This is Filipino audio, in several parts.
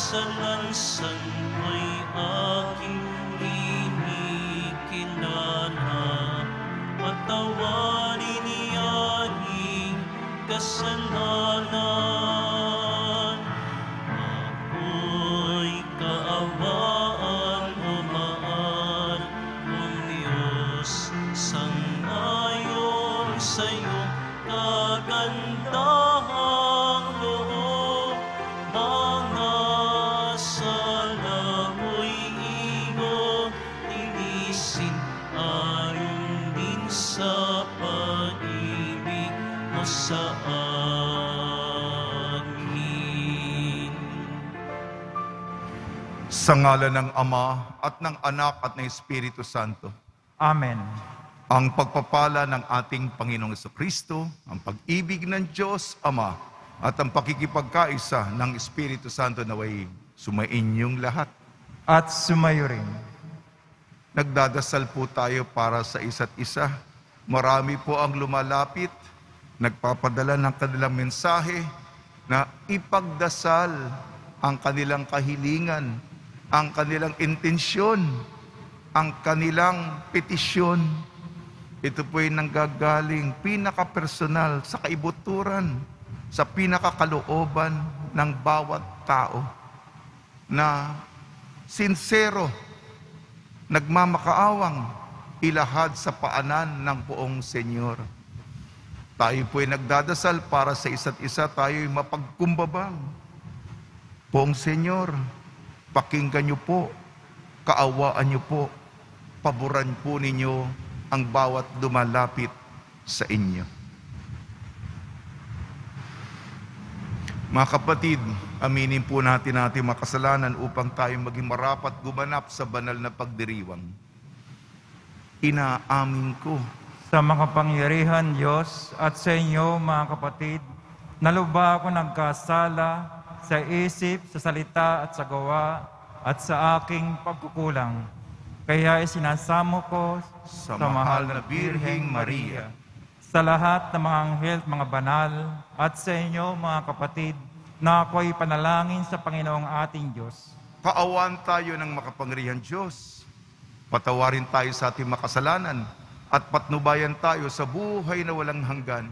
sa lansan ay aking inikilala. Patawarin niya aking kasalanan. Ako'y kaawaan o mahal kong Diyos, sangayon sa'yo kagandahang loob. Mga sala mo'y iyong tinisin, ayon din sa pag-ibig mo sa akin. Sa ngalan ng Ama at ng Anak at ng Espiritu Santo. Amen. Ang pagpapala ng ating Panginoong Jesucristo, ang pag-ibig ng Diyos Ama, at ang pakikipagkaisa ng Espiritu Santo naway sumainyong lahat. At sumayo rin. Nagdadasal po tayo para sa isa't isa. Marami po ang lumalapit, nagpapadala ng kanilang mensahe na ipagdasal ang kanilang kahilingan, ang kanilang intensyon, ang kanilang petisyon. Ito po ay nanggagaling pinaka-personal sa kaibuturan, sa pinakakalooban ng bawat tao na sinsero, nagmamakaawang ilahad sa paanan ng poong Senyor. Tayo po ay nagdadasal para sa isa't isa, tayo ay mapagkumbabang. Poong Senyor, pakinggan niyo po, kaawaan niyo po, paboran po ninyo ang bawat dumalapit sa inyo. Mga kapatid, aminin po natin ating mga kasalanan upang tayo maging marapat gumanap sa banal na pagdiriwang. Inaamin ko Sa makapangyarihan Diyos at sa inyo mga kapatid, naluba ako nagkasala sa isip, sa salita at sa gawa at sa aking pagkukulang. Kaya isinasamo ko sa mahal na Birheng Maria, sa lahat ng mga anghel at mga banal, at sa inyo mga kapatid, na ako'y panalangin sa Panginoong ating Diyos. kaawaan tayo ng makapangyarihan Diyos. Patawarin tayo sa ating makasalanan at patnubayan tayo sa buhay na walang hanggan.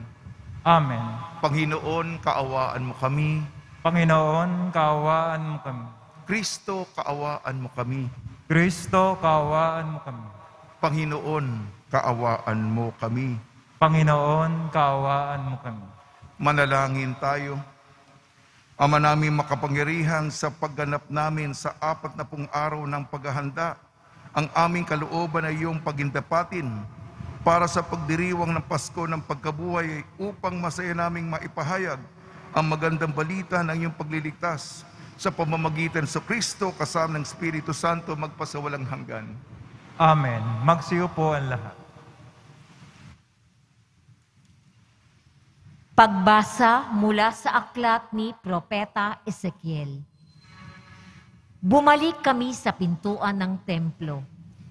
Amen. Panginoon, kaawaan mo kami. Panginoon, kaawaan mo kami. Kristo, kaawaan mo kami. Kristo, kaawaan mo kami. Panginoon, kaawaan mo kami. Panginoon, kaawaan mo kami. Manalangin tayo. Ama namin makapangyarihan, sa pagganap namin sa 40 araw ng paghahanda, ang aming kalooban ay iyong pagindapatin para sa pagdiriwang ng Pasko ng pagkabuhay upang masaya naming maipahayag ang magandang balita ng iyong pagliligtas sa pamamagitan sa Kristo kasama ng Espiritu Santo magpasawalang hanggan. Amen. Magsiyo po ang lahat. Pagbasa mula sa aklat ni Propeta Ezekiel. Bumalik kami sa pintuan ng templo.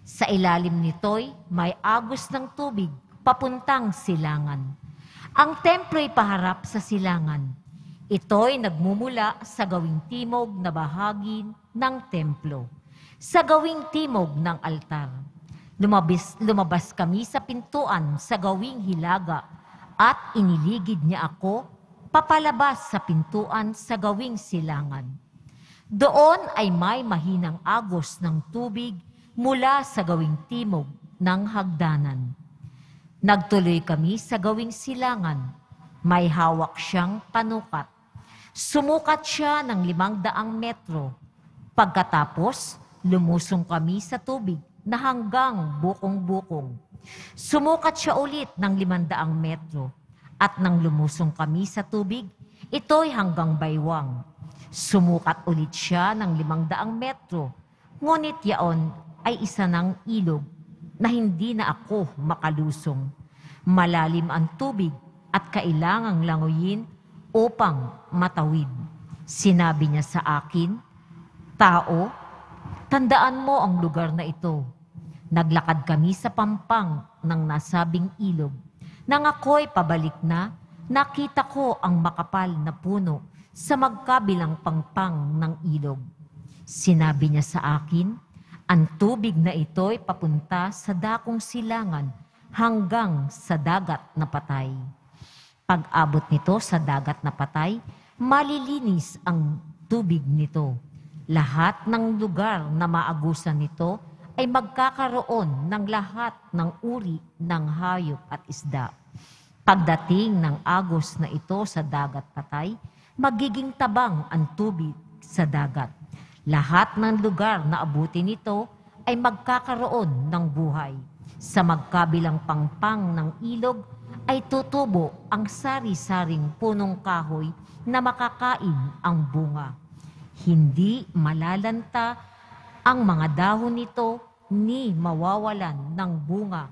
Sa ilalim nito'y may agos ng tubig papuntang silangan. Ang templo'y paharap sa silangan. Ito'y nagmumula sa gawing timog na bahagi ng templo, sa gawing timog ng altar. Lumabas kami sa pintuan sa gawing hilaga at iniligid niya ako papalabas sa pintuan sa gawing silangan. Doon ay may mahinang agos ng tubig mula sa gawing timog ng hagdanan. Nagtuloy kami sa gawing silangan. May hawak siyang panukat. Sumukat siya ng 500 metro. Pagkatapos, lumusong kami sa tubig na hanggang bukong-bukong. Sumukat siya ulit ng 500 metro. At nang lumusong kami sa tubig, ito'y hanggang baywang. Sumukat ulit siya ng 500 metro. Ngunit yaon ay isa ng ilog na hindi na ako makalusong. Malalim ang tubig at kailangang languyin upang matawid. Sinabi niya sa akin, "Tao, tandaan mo ang lugar na ito." Naglakad kami sa pampang ng nasabing ilog. Nang ako'y pabalik na, nakita ko ang makapal na puno sa magkabilang pangpang ng ilog. Sinabi niya sa akin, ang tubig na ito'y papunta sa dakong silangan hanggang sa dagat na patay. Pag-abot nito sa dagat na patay, malilinis ang tubig nito. Lahat ng lugar na maagusan nito ay magkakaroon ng lahat ng uri ng hayop at isda. Pagdating ng agos na ito sa dagat patay, magiging tabang ang tubig sa dagat. Lahat ng lugar na abutin nito ay magkakaroon ng buhay. Sa magkabilang pangpang ng ilog ay tutubo ang sari-saring punong kahoy na makakain ang bunga. Hindi malalanta ang mga dahon nito ni mawawalan ng bunga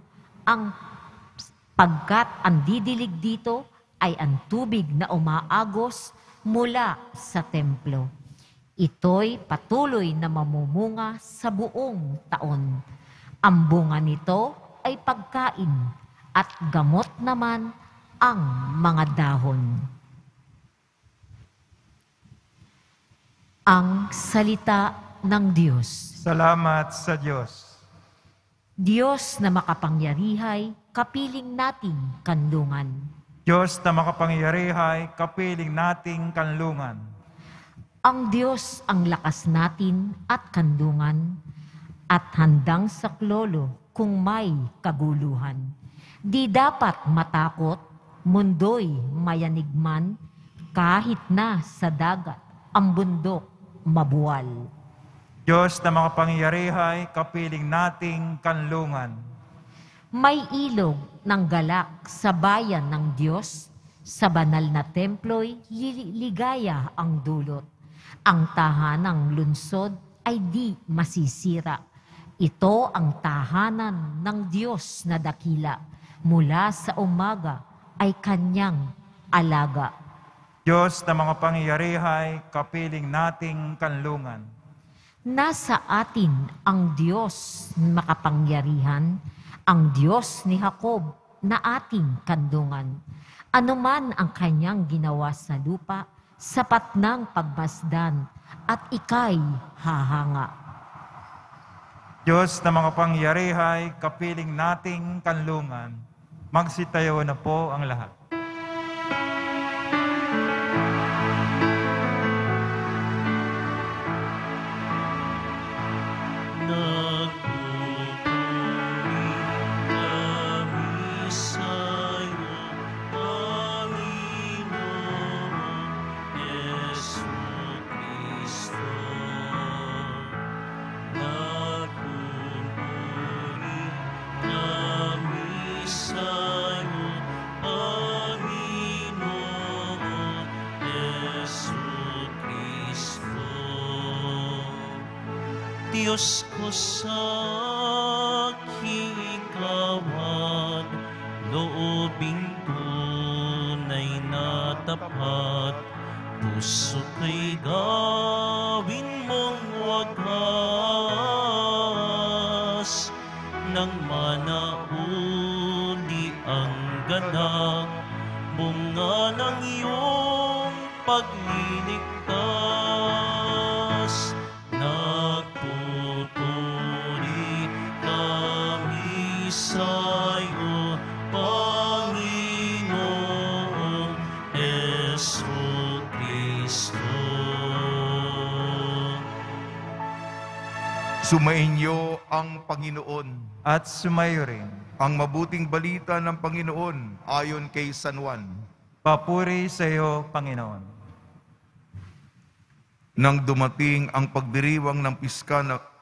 pagkat ang didilig dito ay ang tubig na umaagos mula sa templo. Ito'y patuloy na mamumunga sa buong taon. Ang bunga nito ay pagkain at gamot naman ang mga dahon. Ang salita ng Diyos. Salamat sa Diyos. Diyos na makapangyarihay, kapiling nating kanlungan. Diyos na makapangyarihay, kapiling nating kanlungan. Ang Diyos ang lakas natin at kanlungan, at handang saklolo kung may kaguluhan. Di dapat matakot, mundo'y mayanigman, kahit na sa dagat ang bundok mabuwal. Diyos na makapangyarihay, kapiling nating kanlungan. May ilog ng galak sa bayan ng Diyos, sa banal na templo'y ligaya ang dulot. Ang tahanang lunsod ay di masisira. Ito ang tahanan ng Diyos na dakila. Mula sa umaga ay kanyang alaga. Diyos na makapangyarihay, kapiling nating kanlungan. Nasa atin ang Diyos makapangyarihan, ang Diyos ni Jacob na ating kandungan. Anuman ang kanyang ginawa sa lupa, sapat ng pagmasdan at ika'y hahanga. Diyos na makapangyarihay, kapiling nating kanlungan. Magsitayo na po ang lahat. Diyos ko sa kikawan, loobing tunay na tapat, puso ko'y gawin mong wagas, nang manauli ang ganang, bunga ng iyong pagliligtas. Nagpupuri kami sa'yo, Panginoong Jesucristo. Sumainyo ang Panginoon. At sumayo rin. Ang mabuting balita ng Panginoon ayon kay San Juan. Papuri sa iyo, Panginoon. Nang dumating ang pagdiriwang ng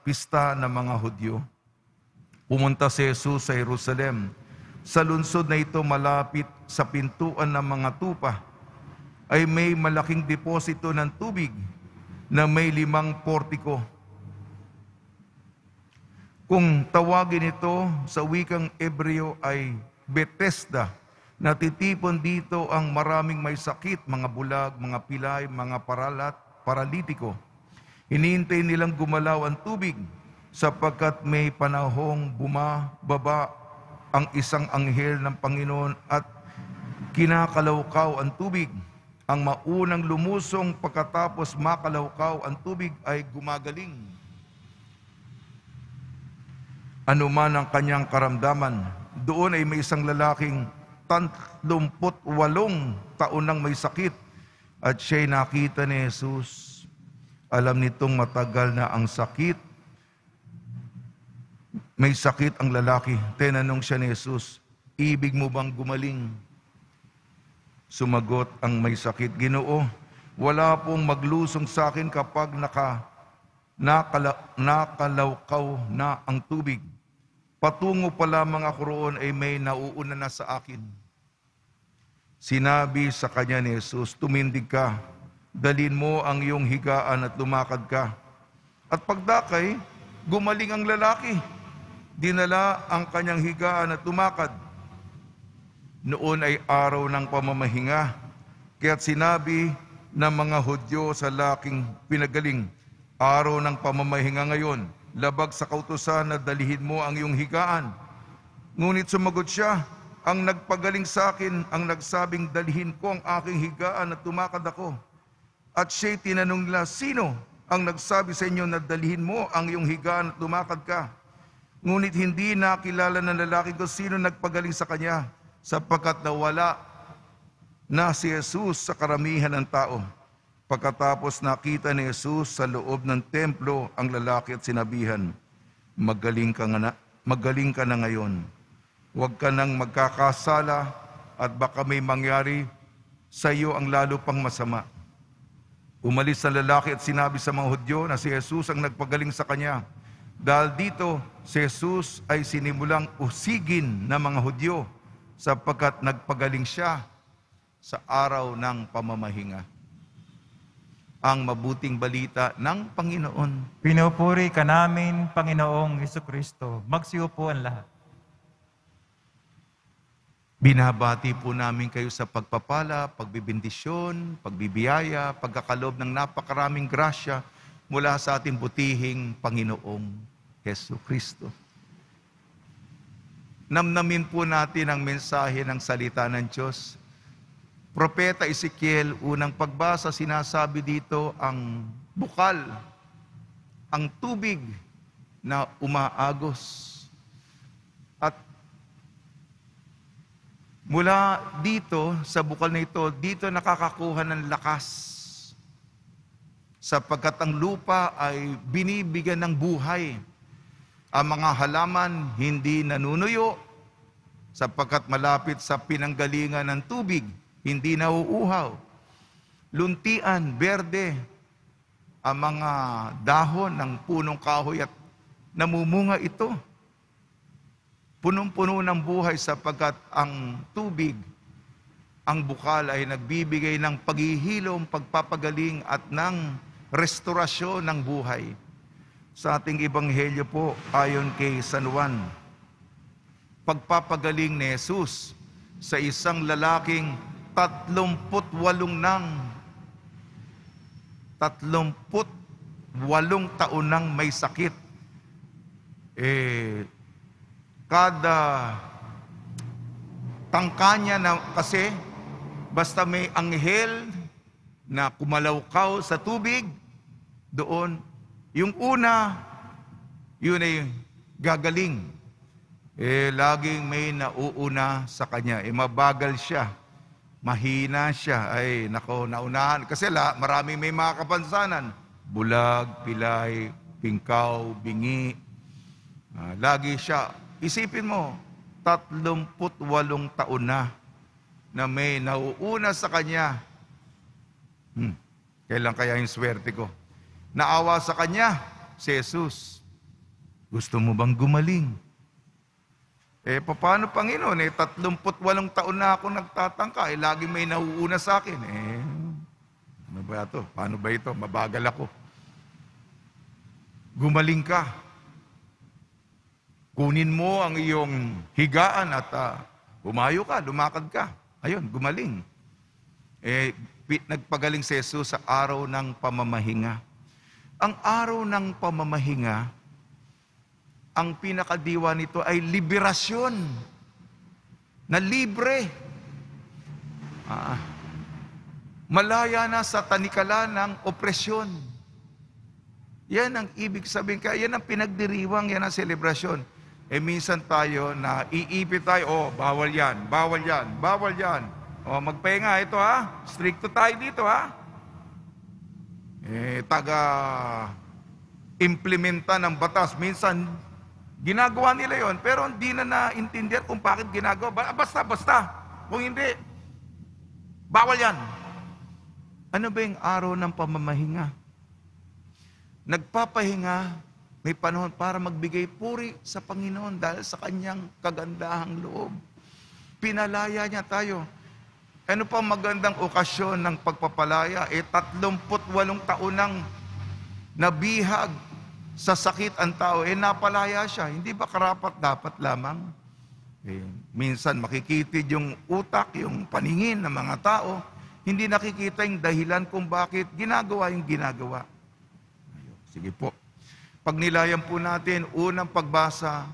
pista ng mga Hudyo, pumunta si Jesus sa Jerusalem. Sa lungsod na ito malapit sa pintuan ng mga tupa, ay may malaking deposito ng tubig na may 5 portiko. Kung tawagin ito sa wikang Hebreo ay Bethesda, natitipon dito ang maraming may sakit, mga bulag, mga pilay, mga paralitiko. Hinihintay nilang gumalaw ang tubig sapagkat may panahong bumababa ang isang anghel ng Panginoon at kinakalawkaw ang tubig Ang maunang lumusong pagkatapos makalawkaw ang tubig ay gumagaling. Ano man ang kanyang karamdaman, doon ay may isang lalaking 38 taon nang may sakit at siya'y nakita ni Jesus. Alam nitong matagal na ang sakit. May sakit ang lalaki. Tinanong siya ni Jesus, ibig mo bang gumaling? Sumagot ang may sakit, Ginoo, wala pong maglusong sa akin kapag nakalawkaw na ang tubig. Patungo pa lamang ako roon ay may nauuna na sa akin. Sinabi sa kanya ni Jesus, tumindig ka, dalhin mo ang iyong higaan at lumakad ka. At pagdakay, gumaling ang lalaki. Dinala ang kanyang higaan at lumakad. Noon ay araw ng pamamahinga, kaya't sinabi ng mga Hudyo sa laking pinagaling, araw ng pamamahinga ngayon, labag sa kautusan na dalihin mo ang iyong higaan. Ngunit sumagot siya, ang nagpagaling sa akin, ang nagsabing dalihin ko ang aking higaan at tumakad ako. At siya'y tinanong nila, sino ang nagsabi sa inyo na dalihin mo ang iyong higaan at lumakad ka? Ngunit hindi nakilala ng lalaki kung sino nagpagaling sa kanya, sapagkat nawala na si Jesus sa karamihan ng tao. Pagkatapos nakita ni Jesus sa loob ng templo ang lalaki at sinabihan, magaling ka na ngayon. Huwag ka nang magkakasala at baka may mangyari sa iyo ang lalo pang masama. Umalis ang lalaki at sinabi sa mga Hudyo na si Jesus ang nagpagaling sa kanya. Dahil dito, si Jesus ay sinimulang usigin ng mga Hudyo sapagkat nagpagaling siya sa araw ng pamamahinga. Ang mabuting balita ng Panginoon. Pinupuri ka namin, Panginoong Hesukristo. Magsiupo ang lahat. Binabati po namin kayo sa pagpapala, pagbibindisyon, pagbibiyaya, pagkakalob ng napakaraming grasya mula sa ating butihing Panginoong Hesukristo. Namnamin po natin ang mensahe ng salita ng Diyos. Propeta Ezekiel, unang pagbasa, sinasabi dito ang bukal, ang tubig na umaagos. At mula dito, sa bukal na ito, dito nakakakuha ng lakas. Sapagkat ang lupa ay binibigyan ng buhay. Ang mga halaman hindi nanunuyo sapagkat malapit sa pinanggalingan ng tubig, hindi nauuhaw. Luntian, berde, ang mga dahon ng punong kahoy at namumunga ito. Punong-puno ng buhay sapagkat ang tubig, ang bukal ay nagbibigay ng paghihilom, pagpapagaling at ng restorasyon ng buhay. Sa ating ebanghelyo po, ayon kay San Juan, pagpapagaling ni Jesus sa isang lalaking 38 taon nang may sakit. Kada tangka niya na kasi basta may anghel na kumalawkaw sa tubig, doon, yung una, yun ay gagaling. Laging may nauuna sa kanya. Mabagal siya. Mahina siya. Ay, nako, naunahan. Kasi maraming may mga kapansanan. Bulag, pilay, pingkaw, bingi. Lagi siya. Isipin mo, 38 taon na may nauuna sa kanya. Kailan kaya yung swerte ko? Naawa sa kanya, si Jesus. Gusto mo bang gumaling? Paano Panginoon? 38 taon na ako nagtatangka. Lagi may nauuna sa akin. Ano ba ito? Paano ba ito? Mabagal ako. Gumaling ka. Kunin mo ang iyong higaan at humayo ka, lumakad ka. Ayun, gumaling. Nagpagaling si Jesus sa araw ng pamamahinga. Ang araw ng pamamahinga, ang pinakadiwa nito ay liberasyon. Na libre. Malaya na sa tanikala ng opresyon. Yan ang ibig sabihin. Kaya yan ang pinagdiriwang, yan ang selebrasyon. Minsan tayo na iipit tayo, bawal yan, bawal yan, bawal yan. Magpahinga, ito ha, stricto tayo dito ha. Implementa ng batas. Minsan, ginagawa nila yon pero hindi na naintindihan kung bakit ginagawa. Basta. Kung hindi, bawal yan. Ano ba yung araw ng pamamahinga? Nagpapahinga, may panahon para magbigay puri sa Panginoon dahil sa kanyang kagandahang loob. Pinalaya niya tayo. Ano pa magandang okasyon ng pagpapalaya? 38 taon nang nabihag sa sakit ang tao, napalaya siya. Hindi ba karapat dapat lamang? Minsan makikitid yung utak, yung paningin ng mga tao, hindi nakikita yung dahilan kung bakit ginagawa yung ginagawa. Sige po. Pag nilayan po natin, unang pagbasa,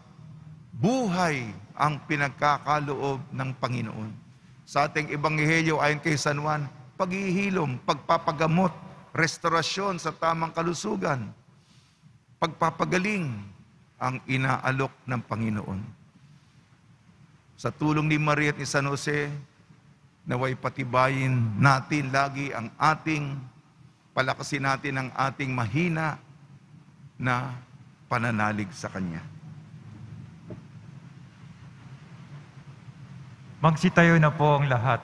buhay ang pinagkakaloob ng Panginoon. Sa ating ebanghelyo ayon kay San Juan, paghihilom, pagpapagamot, restorasyon sa tamang kalusugan, pagpapagaling ang inaalok ng Panginoon. Sa tulong ni Maria at ni San Jose, naway patibayin natin lagi ang palakasin natin ang ating mahina na pananalig sa Kanya. Magsitayo na po ang lahat.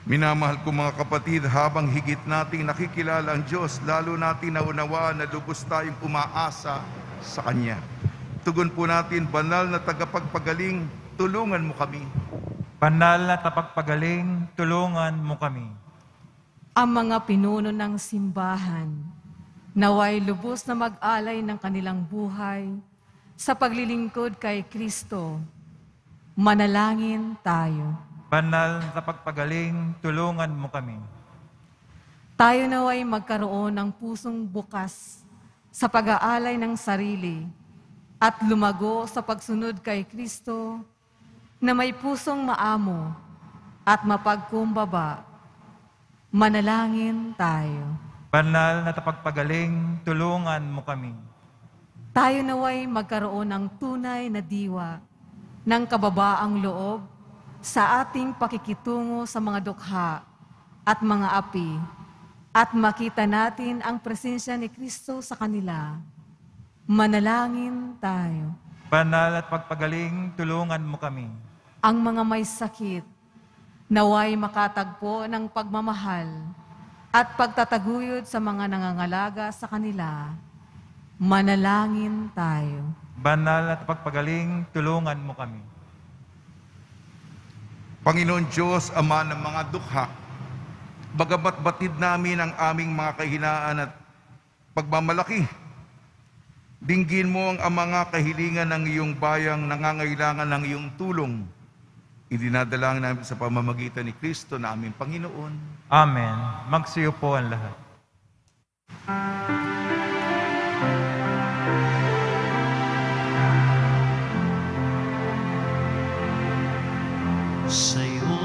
Minamahal ko mga kapatid, habang higit nating nakikilala ang Diyos, lalo nating naunawaan na lubos tayong umaasa sa Kanya. Tugon po natin, banal na tagapagpagaling, tulungan mo kami. Banal na tagapagpagaling, tulungan mo kami. Ang mga pinuno ng simbahan, naway lubos na mag-alay ng kanilang buhay sa paglilingkod kay Kristo. Manalangin tayo. Banal na tagapagpagaling, tulungan mo kami. Tayo naway magkaroon ng pusong bukas sa pag-aalay ng sarili at lumago sa pagsunod kay Kristo na may pusong maamo at mapagkumbaba. Manalangin tayo. Banal na tagapagpagaling, tulungan mo kami. Tayo naway magkaroon ng tunay na diwa ng kababaang loob sa ating pakikitungo sa mga dukha at mga api at makita natin ang presensya ni Kristo sa kanila. Manalangin tayo. Banal at pagpagaling, tulungan mo kami. Ang mga may sakit, naway makatagpo ng pagmamahal at pagtataguyod sa mga nangangalaga sa kanila. Manalangin tayo. Banal at pagpagaling, tulungan mo kami. Panginoon Diyos, Ama ng mga dukha, bagamat batid namin ang aming mga kahinaan at pagmamalaki, dinggin mo ang mga kahilingan ng iyong bayang nangangailangan ng iyong tulong. Idinadalangin namin sa pamamagitan ni Kristo na aming Panginoon. Amen. Magsiyo po ang lahat. Sa'yo,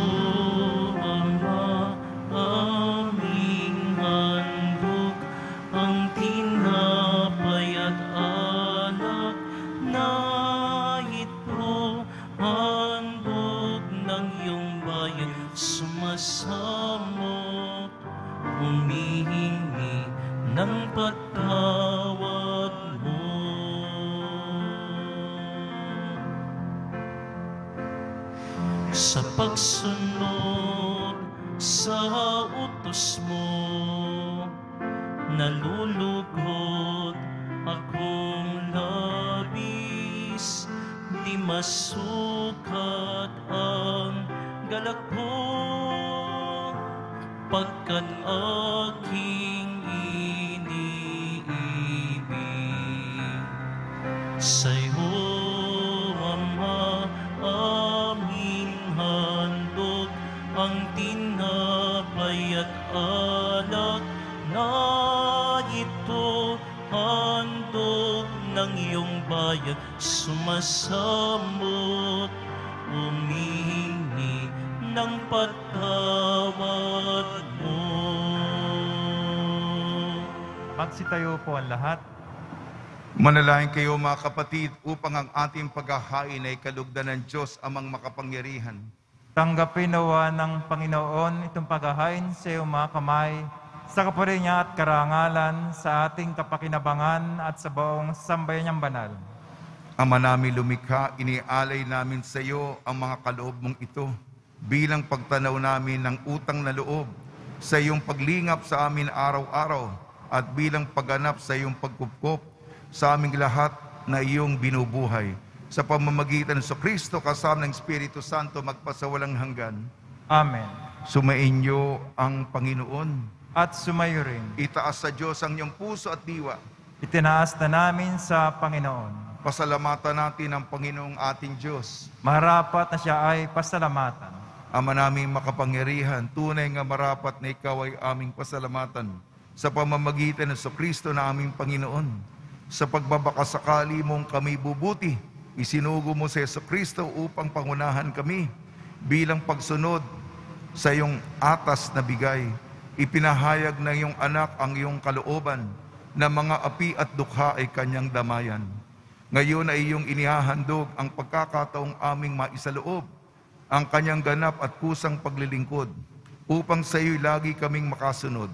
Ama, aming handog, ang tinapay at alak na ito, handog ng iyong bayan. Sumasamo, humihingi ng patawad mo. Sa pagsunod sa utos mo, nalulugod akong labis, di masukat ang galak ko, pagkat aking iniibig. Sa'yo, Ama, aming handog, ang tinapay at alak na ito, handog ng iyong bayan sumasambot, humihingi ng patawad mo. Magsitayo po ang lahat. Manalangin kayo mga kapatid upang ang ating paghahain ay kalugdan ng Diyos amang makapangyarihan. Tanggapin nawa ng Panginoon itong paghahain sa iyong mga kamay, sa kapuri niya at karangalan, sa ating kapakinabangan at sa buong sambayan niyang banal. Ama namin lumikha, inialay namin sa iyo ang mga kaloob mong ito bilang pagtanaw namin ng utang na loob sa iyong paglingap sa amin araw-araw at bilang pagganap sa iyong pagkupkop sa aming lahat na iyong binubuhay. Sa pamamagitan ng Kristo kasama ng Espiritu Santo magpasawalang hanggan. Amen. Sumainyo ang Panginoon. At sumayo rin. Itaas sa Diyos ang iyong puso at diwa. Itinaas na namin sa Panginoon. Pasalamatan natin ang Panginoong ating Diyos. Marapat na siya ay pasalamatan. Ama naming makapangyarihan, tunay nga marapat na ikaw ay aming pasalamatan sa pamamagitan ng Kristo na aming Panginoon. Sa pagbabakasakali mong kami bubuti, isinugo mo sa Kristo upang pangunahan kami bilang pagsunod sa iyong atas na bigay. Ipinahayag ng iyong anak ang iyong kalooban na mga api at dukha ay kanyang damayan. Ngayon ay iyong inihahandog ang pagkakataong aming maisaloob, ang kanyang ganap at kusang paglilingkod, upang sa iyo'y lagi kaming makasunod.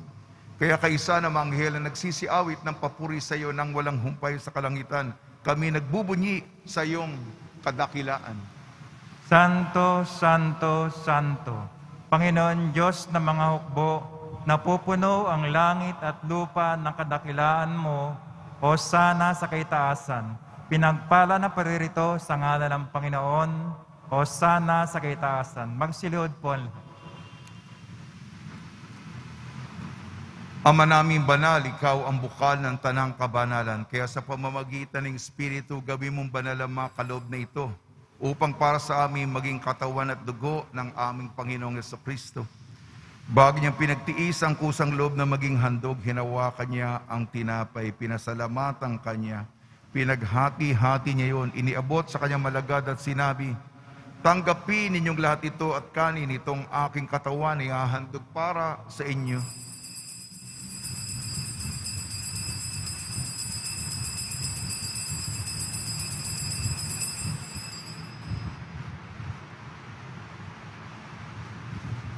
Kaya kaisa na mga anghel na nagsisiawit ng papuri sa iyo nang walang humpay sa kalangitan, kami nagbubunyi sa iyong kadakilaan. Santo, Santo, Santo, Panginoon Diyos ng mga hukbo, napupuno ang langit at lupa ng kadakilaan mo, Hosana sa kaitaasan. Pinagpala na paririto sa ngalan ng Panginoon, Hosana sa kaitaasan. Magsilihod po ang lahat. Ama naming banal, ikaw ang bukal ng tanang kabanalan. Kaya sa pamamagitan ng Espiritu, gawin mong banal ang mga kaloob na ito upang para sa amin maging katawan at dugo ng aming Panginoong Jesucristo. Bago niyang pinagtiis ang kusang loob na maging handog, hinawakan niya ang tinapay, pinasalamatan kanya, pinaghati-hati niya yon, iniabot sa kanyang malagad at sinabi, tanggapin ninyong lahat ito at kanin itong aking katawan, ihahandog para sa inyo.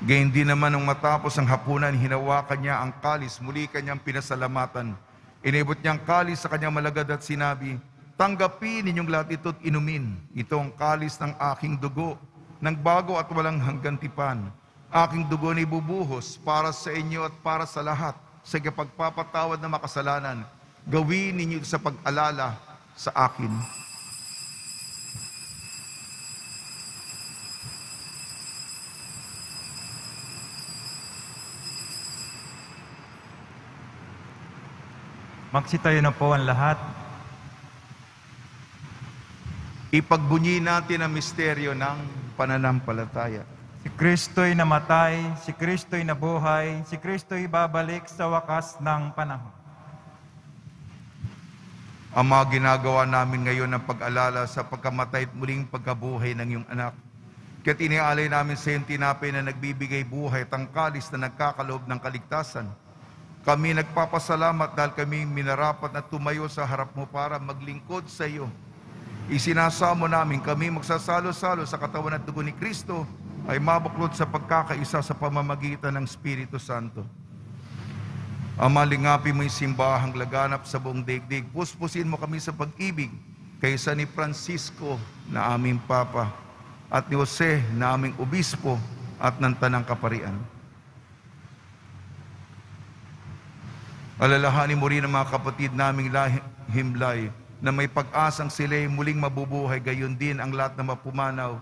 Gayun din naman nung matapos ang hapunan, hinawakan niya ang kalis, muli kanyang pinasalamatan. Inibot niya ang kalis sa kanyang malagad at sinabi, tanggapin ninyong lahat ito't inumin. Ito ang kalis ng aking dugo, ng bago at walang hanggang tipan. Aking dugo na ibubuhos para sa inyo at para sa lahat, sa pagpapatawad ng makasalanan. Gawin ninyo sa pag-alala sa akin. Magsitayo na po ang lahat. Ipagbunyi natin ang misteryo ng pananampalataya. Si Kristo'y namatay, si Kristo'y nabuhay, si Kristo'y babalik sa wakas ng panahon. Ama, ginagawa namin ngayon ang pag-alala sa pagkamatay at muling pagkabuhay ng iyong anak. Kaya't inialay namin sa iyong tinapay na nagbibigay buhay at ang kalis na nagkakaloob ng kaligtasan. Kami nagpapasalamat dahil kami minarapat na tumayo sa harap mo para maglingkod sa iyo. Isinasamo namin kami magsasalo-salo sa katawan at dugo ni Kristo ay mabuklod sa pagkakaisa sa pamamagitan ng Espiritu Santo. Ama, lingapin mo yung simbahang laganap sa buong daigdig. Puspusin mo kami sa pag-ibig kaysa ni Francisco na aming Papa at ni Jose na aming Obispo at ng Tanang Kaparian. Alalahanin mo rin ang mga kapatid naming himlay na may pag-asang sila'y muling mabubuhay, gayon din ang lahat na mapumanaw,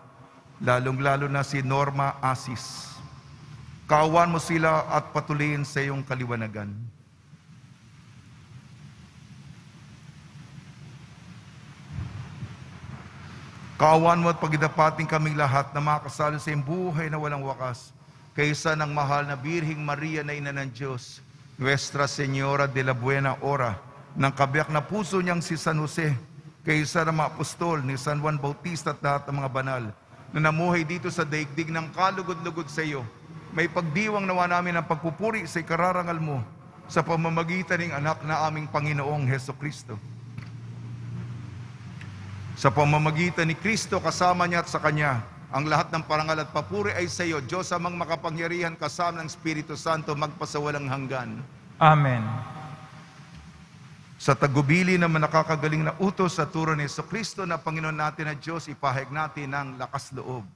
lalong-lalo na si Norma Asis. Kaawan mo sila at patuloyin sa iyong kaliwanagan. Kaawan mo at pagidapating kaming lahat na makasalo sa iyong buhay na walang wakas, kaysa ng mahal na Birhing Maria na Ina ng Diyos, Nuestra Señora de la Buena Hora, ng kabiyak na puso niyang si San Jose, kay isa ng mga apostol, ni San Juan Bautista at lahat ng mga banal na namuhay dito sa daigdig ng kalugod-lugod sa iyo. May pagdiwang nawa namin ang pagpupuri sa ikararangal mo sa pamamagitan ng anak na aming Panginoong Heso Kristo. Sa pamamagitan ni Kristo, kasama niya at sa Kanya, ang lahat ng parangal at papuri ay sa iyo, Diyos amang makapangyarihan, kasama ng Espiritu Santo, magpasawalang hanggan. Amen. Sa tagubili na nakakagaling na utos sa turo ni Heso Kristo na Panginoon natin na Diyos, ipahayag natin ng lakas loob.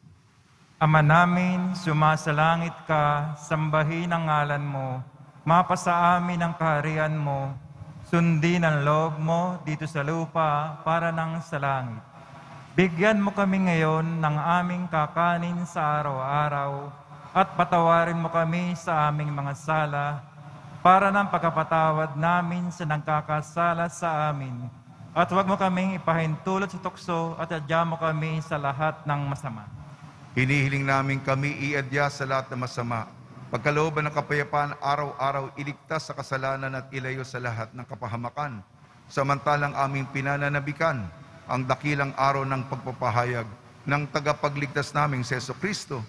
Ama namin, sumasalangit ka, sambahin ang ngalan mo, mapasa amin ang kaharian mo, sundin ang loob mo dito sa lupa para nang sa langit. Bigyan mo kami ngayon ng aming kakanin sa araw-araw at patawarin mo kami sa aming mga sala para ng pagkapatawad namin sa nagkakasala sa amin. At huwag mo kaming ipahintulot sa tukso at adya mo kami sa lahat ng masama. Hinihiling namin kami iadya sa lahat ng masama. Pagkalooban ng kapayapaan, araw-araw iligtas sa kasalanan at ilayo sa lahat ng kapahamakan. Samantalang aming pinananabikan ang dakilang araw ng pagpapahayag ng tagapagligtas naming si Heso Kristo.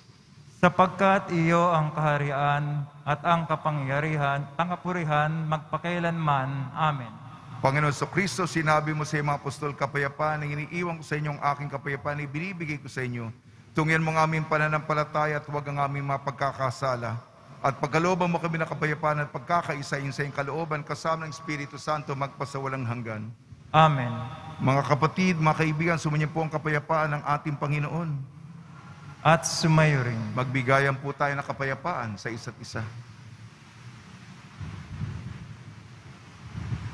Sapagkat iyo ang kaharian at ang kapangyarihan, ang kapurihan, magpakailanman. Amen. Panginoon Heso Kristo, sinabi mo sa mga apostol, kapayapaan ang iniiwan ko sa inyong aking kapayapaan, ibinibigay ko sa inyo. Tungyan mo ang aming pananampalataya at huwag ang aming mapagkakasala. At pagkalooban mo kami ng kapayapaan at pagkakaisa-in sa iyong kalooban, kasama ng Espiritu Santo, magpasawalang hanggan. Amen. Mga kapatid, mga kaibigan, sumainyo po ang kapayapaan ng ating Panginoon. At sumayo rin. Magbigayan po tayo ng kapayapaan sa isa't isa.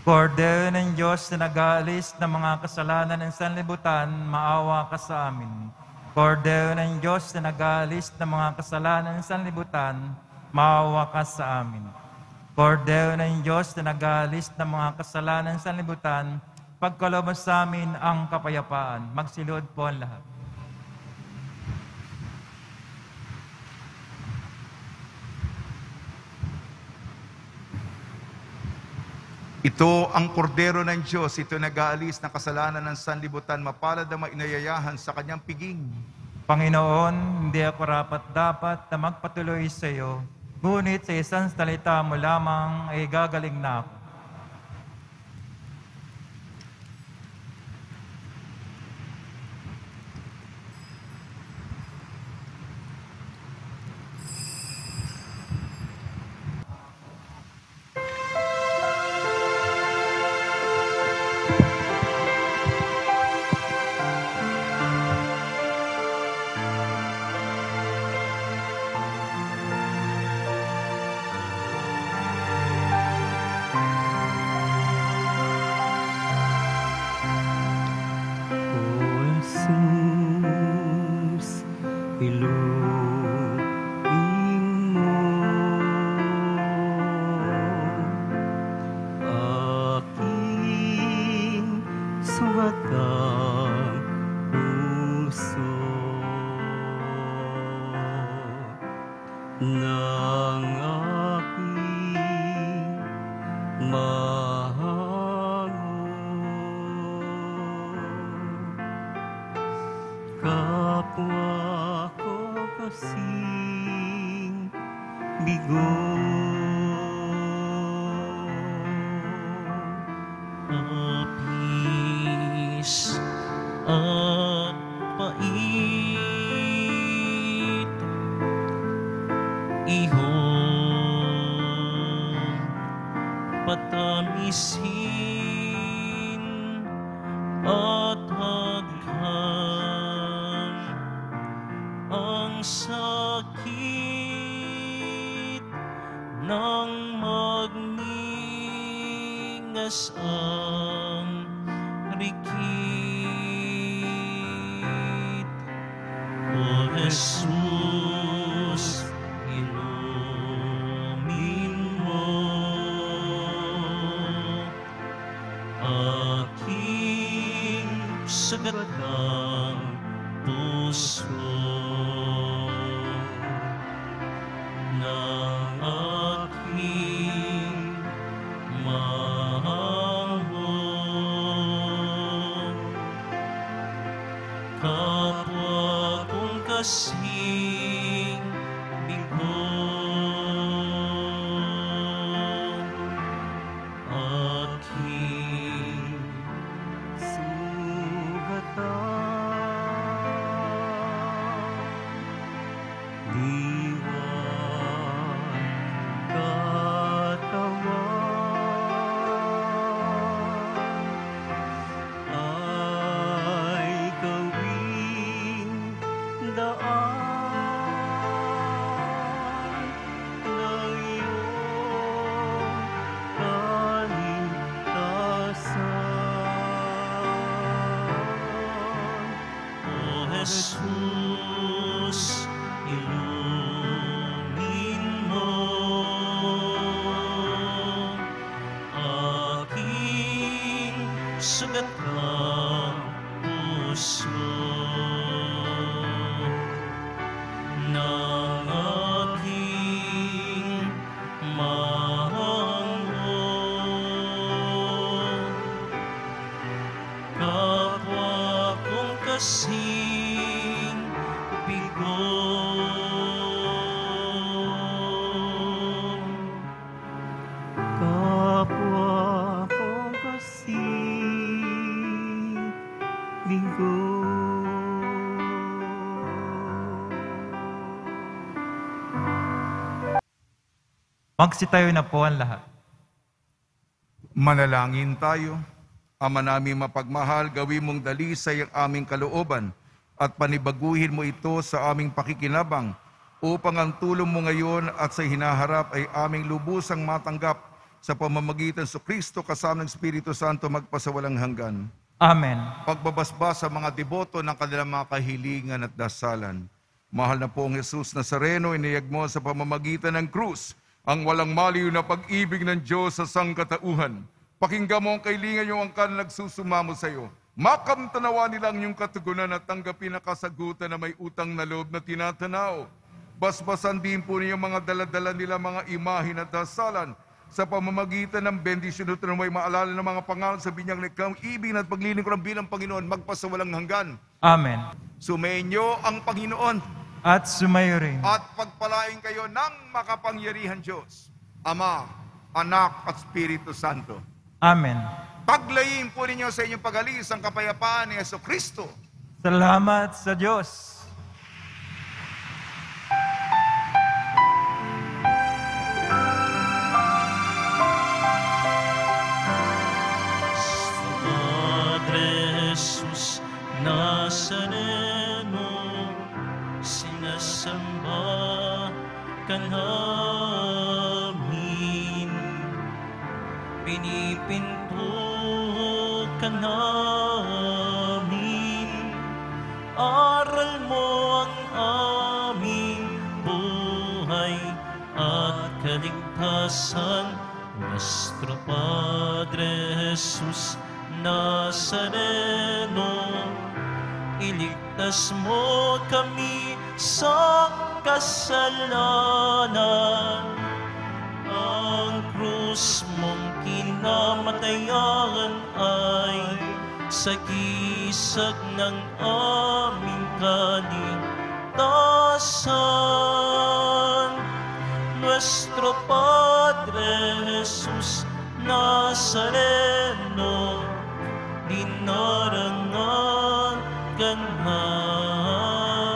Kordero ng Diyos na nag-aalis ng mga kasalanan ng sanlibutan, maawa ka sa amin. Kordero ng Diyos na nag-aalis ng mga kasalanan ng sanlibutan, maawa ka sa amin. Kordero ng Diyos na nag-aalis ng mga kasalanan ng sanlibutan, pagkalooban sa amin ang kapayapaan. Magsilod po ang lahat. Ito ang kordero ng Diyos, ito nag-aalis ng kasalanan ng sanlibutan, mapalad ang inayayahan sa kanyang piging. Panginoon, hindi ako rapat-dapat na magpatuloy sa iyo, ngunit sa isang salita mo lamang ay gagaling na ako. Kapwa ko kasing bigo, apis at pait, ihong patamisin at hadhan ang sakit ng magningas ang rikit. O Jesus, inumin mo aking sagatang puso ng aking mahal. diwa, katawan ay gawing daan ng iyong kaligtasan. O Jesus, ilumin mo aking sugatang puso ng aking mahango. Kapwa kong kasing bigo, kapwa kong kasing bigo. Magsitayo na po ang lahat. Manalangin tayo. Ama namin mapagmahal, gawin mong dalisay ang aming kalooban at panibaguhin mo ito sa aming pakikinabang upang ang tulong mo ngayon at sa hinaharap ay aming lubusang matanggap sa pamamagitan sa Kristo kasama ng Espiritu Santo magpasawalang hanggan. Amen. Pagbabasbas sa mga deboto ng kanilang mga kahilingan at dasalan. Mahal na pong Jesus Nazareno, iniyag mo sa pamamagitan ng krus ang walang maliw na pag-ibig ng Diyos sa sangkatauhan. Pakinggan mo ang kailingan yung angkan nagsusumamo sa iyo. Makamtanawa nilang yung katugunan at tanggapin na kasagutan na may utang na loob na tinatanaw. Basbasan din po niyo mga daladala nila mga imahin at dasalan sa pamamagitan ng bendisyon at may maalala ng mga pangalan sa binyang likang ibig at paglilingkuran bilang Panginoon magpasawalang hanggan. Amen. Sumainyo ang Panginoon At sumayo rin. at pagpalain kayo ng makapangyarihan Diyos, Ama, Anak at Espiritu Santo. Amen. Paglayin po ninyo sa inyong pag-alis ang kapayapaan ni Jesucristo. Salamat sa Diyos. Padre Jesus Nazareno, sinasamba ka namin, pinipinto ka namin, aral mo ang aming buhay at kaligtasan. Nuestro Padre Jesus Nazareno, iligtas mo kami sa kasalanan. Ang krus mong kinamatayan ay sagisag ng aming kaligtasan. Nuestro Padre Jesus Nazareno, dinarangan ka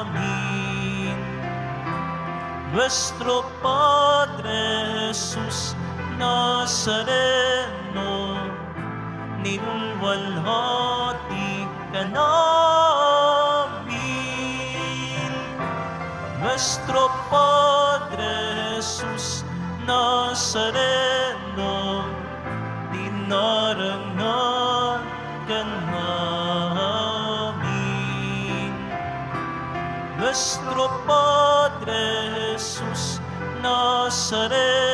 namin. Nuestro Padre Jesus Nazareno, nilwalhati ka namin. Nuestro Padre Jesus Nazareno, dinarangan ka namin. Nuestro Padre Jesus Nazareno,